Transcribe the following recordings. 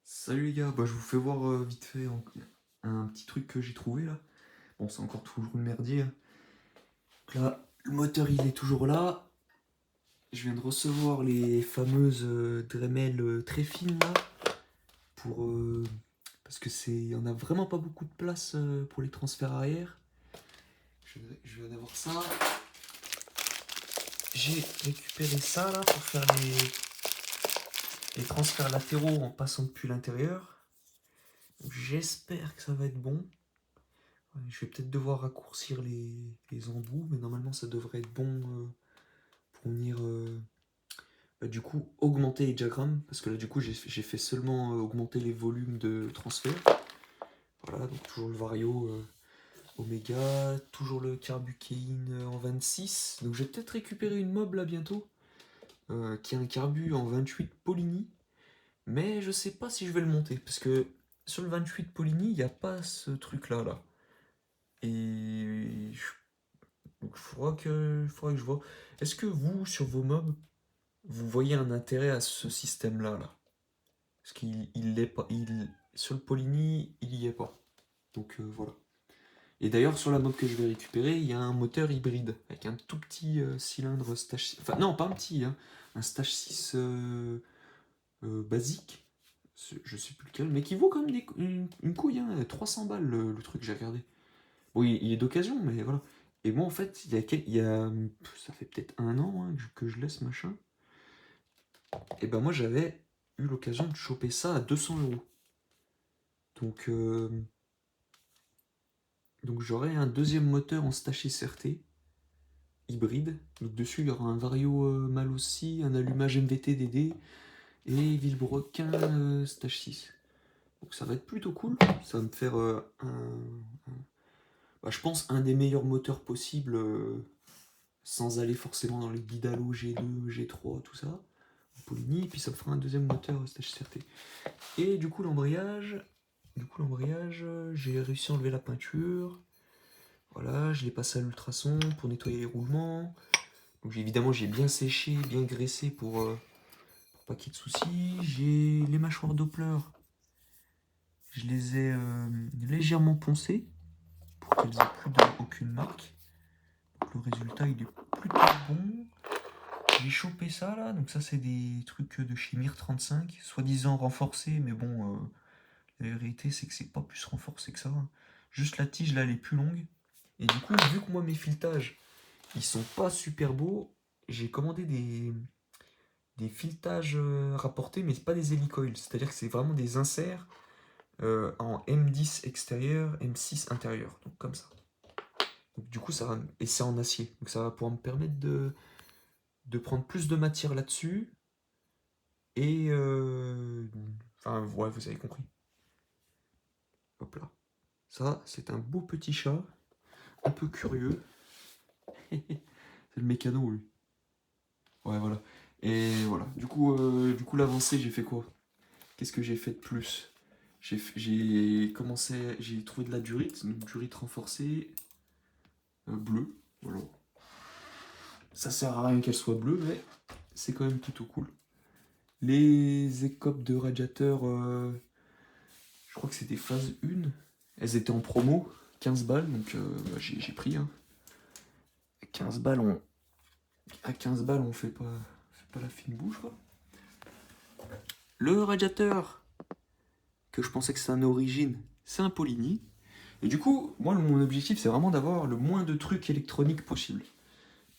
Salut les gars, je vous fais voir vite fait un petit truc que j'ai trouvé là. Bon, c'est encore toujours le merdier, hein. Donc là, le moteur il est toujours là. Je viens de recevoir les fameuses Dremel très fines là. Pour, parce que il y en a vraiment pas beaucoup de place pour les transferts arrière. Je viens d'avoir ça. J'ai récupéré ça là pour faire les transferts latéraux en passant depuis l'intérieur. J'espère que ça va être bon. Ouais, je vais peut-être devoir raccourcir les embouts, mais normalement ça devrait être bon pour venir du coup augmenter les diagrammes, parce que là du coup j'ai fait seulement augmenter les volumes de transfert. Voilà, donc toujours le Vario Omega, toujours le Carbucane en 26. Donc je vais peut-être récupérer une mob là bientôt, qui a un carbu en 28 Polini, mais je sais pas si je vais le monter, parce que sur le 28 Polini, il n'y a pas ce truc là. Et donc il faudra que je vois. Est-ce que vous, sur vos mobs, vous voyez un intérêt à ce système-là, là? Parce qu'il l'est pas. Sur le Polini, il y est pas. Donc voilà. Et d'ailleurs, sur la mob que je vais récupérer, il y a un moteur hybride, avec un tout petit cylindre stage 6. Enfin, non, pas un petit, hein. Un stage 6 basique. Je sais plus lequel, mais qui vaut quand même une couille, hein. 300 balles le truc, j'ai regardé. Bon, il est d'occasion, mais voilà. Et moi, en fait, ça fait peut-être un an hein, que je laisse machin. Et ben moi, j'avais eu l'occasion de choper ça à 200 euros. Donc, donc j'aurai un deuxième moteur en Staché CRT hybride. Donc dessus, il y aura un Vario Mal aussi, un allumage MVT DD et Villebrequin Stage 6. Donc ça va être plutôt cool. Ça va me faire je pense, un des meilleurs moteurs possibles sans aller forcément dans les Guidalo G2, G3, tout ça. Polini, et puis ça me fera un deuxième moteur stage CRT. Et du coup l'embrayage, j'ai réussi à enlever la peinture. Voilà, je l'ai passé à l'ultrason pour nettoyer les roulements. Donc évidemment j'ai bien séché, bien graissé pour pas qu'il y ait de soucis. J'ai les mâchoires Doppler, je les ai légèrement poncées pour qu'elles aient plus aucune marque. Donc le résultat il est plutôt bon. J'ai chopé ça là, donc ça c'est des trucs de chez Mir35, soi-disant renforcés, mais bon, la vérité c'est que c'est pas plus renforcé que ça, hein. Juste la tige là elle est plus longue. Et du coup, vu que moi mes filetages ils sont pas super beaux, j'ai commandé des filetages rapportés, mais c'est pas des hélicoils, c'est-à-dire que c'est vraiment des inserts en M10 extérieur, M6 intérieur, donc comme ça. Donc, du coup, ça va, et c'est en acier, donc ça va pouvoir me permettre de prendre plus de matière là-dessus. Et enfin, ouais, vous avez compris. Hop là. Ça, c'est un beau petit chat, un peu curieux. C'est le mécano, lui. Ouais, voilà. Et voilà. Du coup l'avancée, j'ai fait quoi? Qu'est-ce que j'ai fait de plus? J'ai trouvé de la durite, donc durite renforcée, bleue. Voilà. Ça sert à rien qu'elle soit bleue, mais c'est quand même plutôt cool. Les écopes de radiateur, je crois que c'était phase 1. Elles étaient en promo, 15 balles, donc j'ai pris, hein. 15 balles, à 15 balles, on fait pas la fine bouche, quoi. Le radiateur, que je pensais que c'était un origine, c'est un Polini. Et du coup, moi, mon objectif, c'est vraiment d'avoir le moins de trucs électroniques possible.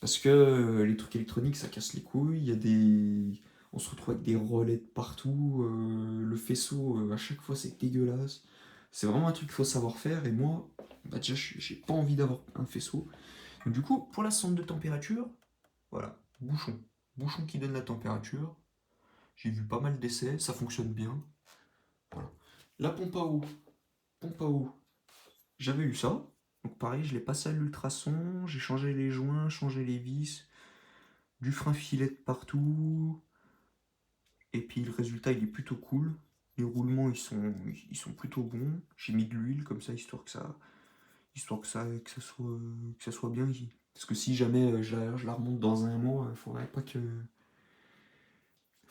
Parce que les trucs électroniques, ça casse les couilles. On se retrouve avec des relais de partout. Le faisceau, à chaque fois, c'est dégueulasse. C'est vraiment un truc qu'il faut savoir faire. Et moi, déjà, j'ai pas envie d'avoir un faisceau. Donc, du coup, pour la sonde de température, voilà, bouchon. Bouchon qui donne la température. J'ai vu pas mal d'essais, ça fonctionne bien. Voilà. La pompe à eau. Pompe à eau. J'avais eu ça. Donc pareil, je l'ai passé à l'ultrason, j'ai changé les joints, changé les vis, du frein filet de partout. Et puis le résultat, il est plutôt cool. Les roulements, ils sont plutôt bons. J'ai mis de l'huile comme ça, histoire que ça soit bien. Parce que si jamais je la remonte dans un mois,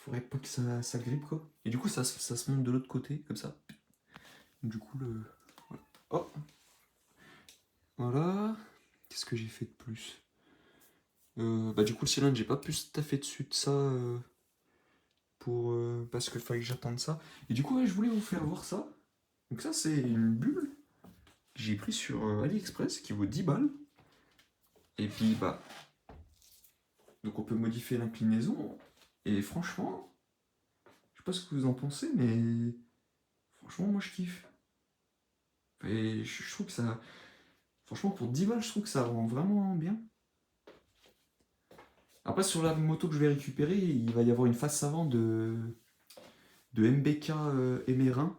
faudrait pas que ça grippe, quoi. Et du coup, ça se monte de l'autre côté, comme ça. Du coup, le... Voilà. Oh, voilà. Qu'est-ce que j'ai fait de plus? Bah du coup, le cylindre, j'ai pas pu staffer dessus de ça parce qu'il fallait que j'attende ça. Et du coup, ouais, je voulais vous faire voir ça. Donc ça, c'est une bulle que j'ai pris sur AliExpress qui vaut 10 balles. Et puis, bah, donc on peut modifier l'inclinaison. Et franchement, je sais pas ce que vous en pensez, mais franchement, moi je kiffe. Et je trouve que ça... Franchement, pour 10 balles, je trouve que ça rend vraiment bien. Après, sur la moto que je vais récupérer, il va y avoir une face avant de MBK Emerin,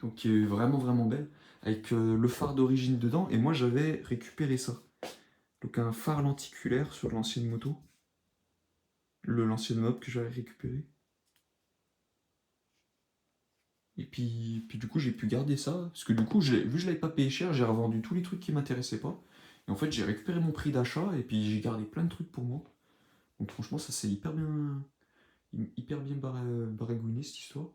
donc qui est vraiment vraiment belle, avec le phare d'origine dedans, et moi j'avais récupéré ça. Donc un phare lenticulaire sur l'ancienne moto, l'ancienne mob que j'avais récupéré. Et puis du coup j'ai pu garder ça, parce que du coup, vu que je l'avais pas payé cher, j'ai revendu tous les trucs qui m'intéressaient pas. Et en fait j'ai récupéré mon prix d'achat, et puis j'ai gardé plein de trucs pour moi. Donc franchement ça c'est hyper bien baragouiné cette histoire.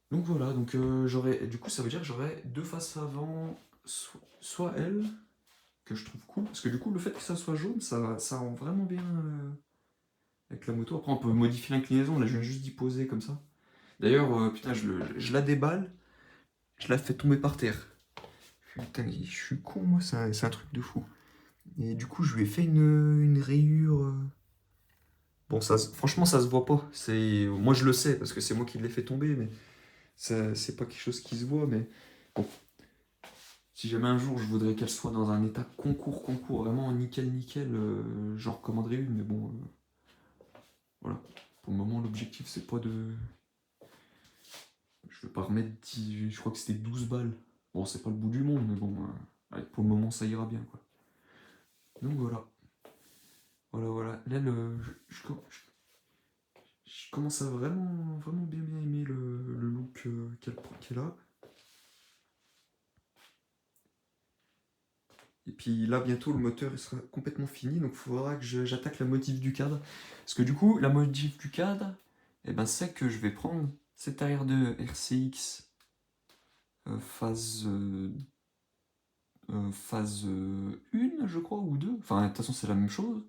Donc voilà, donc du coup ça veut dire que j'aurais deux faces avant, soit elle, que je trouve cool, parce que du coup le fait que ça soit jaune, ça rend vraiment bien avec la moto. Après on peut modifier l'inclinaison, là je viens juste d'y poser comme ça. D'ailleurs, putain, je la déballe, je la fais tomber par terre. Putain, je suis con moi, c'est un truc de fou. Et du coup je lui ai fait une rayure. Bon, franchement ça se voit pas, moi je le sais, parce que c'est moi qui l'ai fait tomber, mais c'est pas quelque chose qui se voit, mais bon. Si jamais un jour je voudrais qu'elle soit dans un état concours, vraiment nickel, j'en recommanderais une, mais bon, voilà. Pour le moment, l'objectif c'est pas de. Je vais pas remettre je crois que c'était 12 balles. Bon, c'est pas le bout du monde, mais bon, allez, pour le moment ça ira bien, quoi. Donc voilà. Voilà. Là, je commence à vraiment bien aimer le look qu'elle a. Et puis là, bientôt, le moteur il sera complètement fini, donc il faudra que j'attaque la modif du cadre. Parce que du coup, la modif du cadre, eh ben, c'est que je vais prendre cet arrière de RCX phase, phase 1, je crois, ou 2. Enfin, de toute façon, c'est la même chose.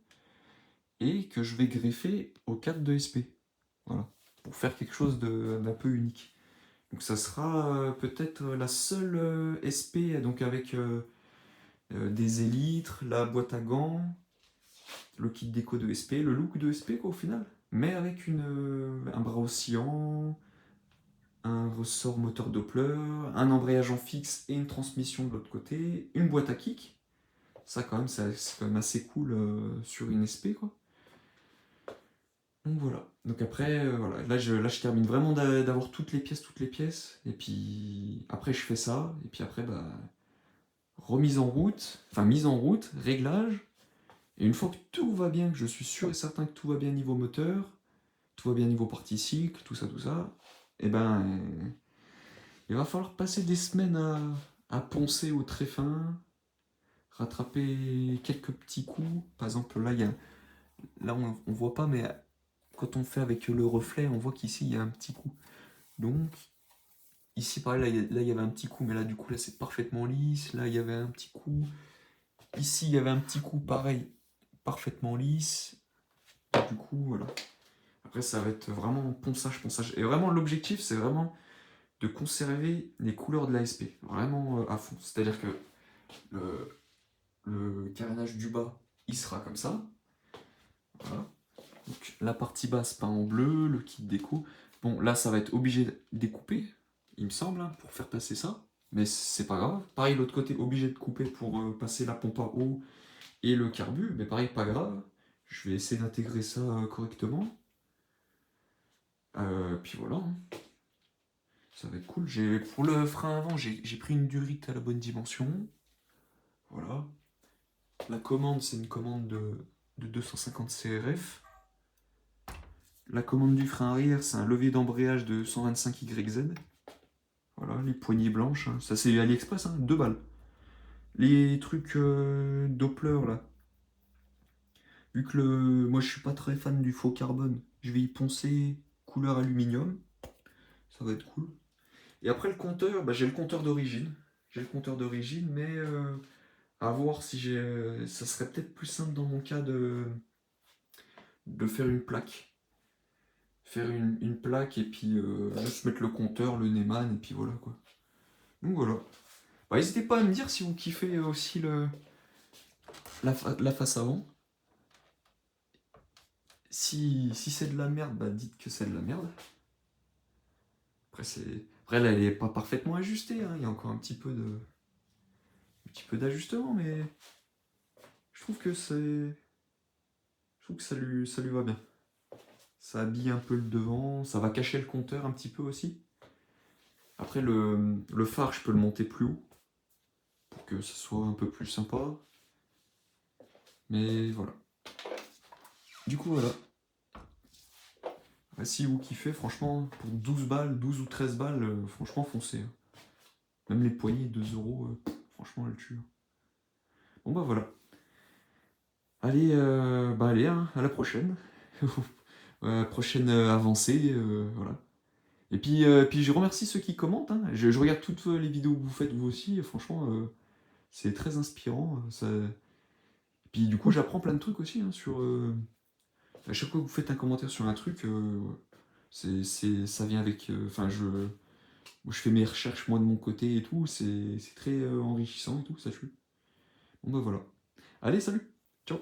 Et que je vais greffer au cadre de SP. Voilà. Pour faire quelque chose d'un peu unique. Donc ça sera peut-être la seule SP, donc avec des élytres, la boîte à gants, le kit déco de SP, le look de SP quoi, au final, mais avec un bras oscillant, un ressort moteur Doppler, un embrayage en fixe et une transmission de l'autre côté, une boîte à kick. Ça quand même, c'est quand même assez cool sur une SP quoi. Donc voilà. Donc après, voilà. Là je termine vraiment d'avoir toutes les pièces. Et puis après je fais ça. Et puis après, bah, mise en route, réglage. Et une fois que tout va bien, que je suis sûr et certain que tout va bien niveau moteur, tout va bien niveau partie cycle, tout ça, et ben il va falloir passer des semaines à poncer au très fin, rattraper quelques petits coups. Par exemple, là on voit pas, mais quand on fait avec le reflet, on voit qu'ici il y a un petit coup. Donc ici pareil, là il y avait un petit coup, mais là du coup là c'est parfaitement lisse. Là il y avait un petit coup. Ici il y avait un petit coup, pareil, parfaitement lisse. Et du coup voilà. Après, ça va être vraiment ponçage. Et vraiment, l'objectif, c'est vraiment de conserver les couleurs de l'ASP. Vraiment à fond. C'est-à-dire que le carénage du bas, il sera comme ça. Voilà. Donc, la partie basse peint en bleu, le kit déco. Bon, là, ça va être obligé de découper, il me semble, hein, pour faire passer ça. Mais c'est pas grave. Pareil, l'autre côté, obligé de couper pour passer la pompe à eau et le carbu. Mais pareil, pas grave. Je vais essayer d'intégrer ça correctement. Puis voilà, hein. Ça va être cool. Pour le frein avant, j'ai pris une durite à la bonne dimension. Voilà. La commande, c'est une commande de 250 CRF. La commande du frein arrière, c'est un levier d'embrayage de 125 YZ. Voilà, les poignées blanches. Hein. Ça, c'est AliExpress, hein, 2 balles. Les trucs Doppler, là. Vu que moi je suis pas très fan du faux carbone, je vais y poncer couleur aluminium. Ça va être cool. Et après le compteur, bah, j'ai le compteur d'origine. J'ai le compteur d'origine, mais à voir si j'ai. Ça serait peut-être plus simple dans mon cas de faire une plaque. Faire une plaque et puis juste mettre le compteur, le Neumann, et puis voilà quoi. Donc voilà. Bah, n'hésitez pas à me dire si vous kiffez aussi la face avant. Si c'est de la merde, bah dites que c'est de la merde. Après là, elle est pas parfaitement ajustée, hein. Il y a encore un petit peu d'ajustement, mais je trouve que ça lui va bien. Ça habille un peu le devant, ça va cacher le compteur un petit peu aussi. Après le phare, je peux le monter plus haut pour que ce soit un peu plus sympa. Mais voilà. Du coup voilà. Si vous kiffez, franchement, pour 12 balles, 12 ou 13 balles, franchement foncez, hein. Même les poignées, 2 euros, franchement elle tue. Bon bah voilà. Allez, allez, hein, à la prochaine. Prochaine avancée, voilà. Et puis je remercie ceux qui commentent, hein. Je regarde toutes les vidéos que vous faites vous aussi, et franchement, c'est très inspirant. Puis du coup, j'apprends plein de trucs aussi, hein, à chaque fois que vous faites un commentaire sur un truc, ça vient avec. Enfin, je fais mes recherches moi de mon côté et tout, c'est très enrichissant et tout, ça tue. Bon bah voilà. Allez, salut, ciao.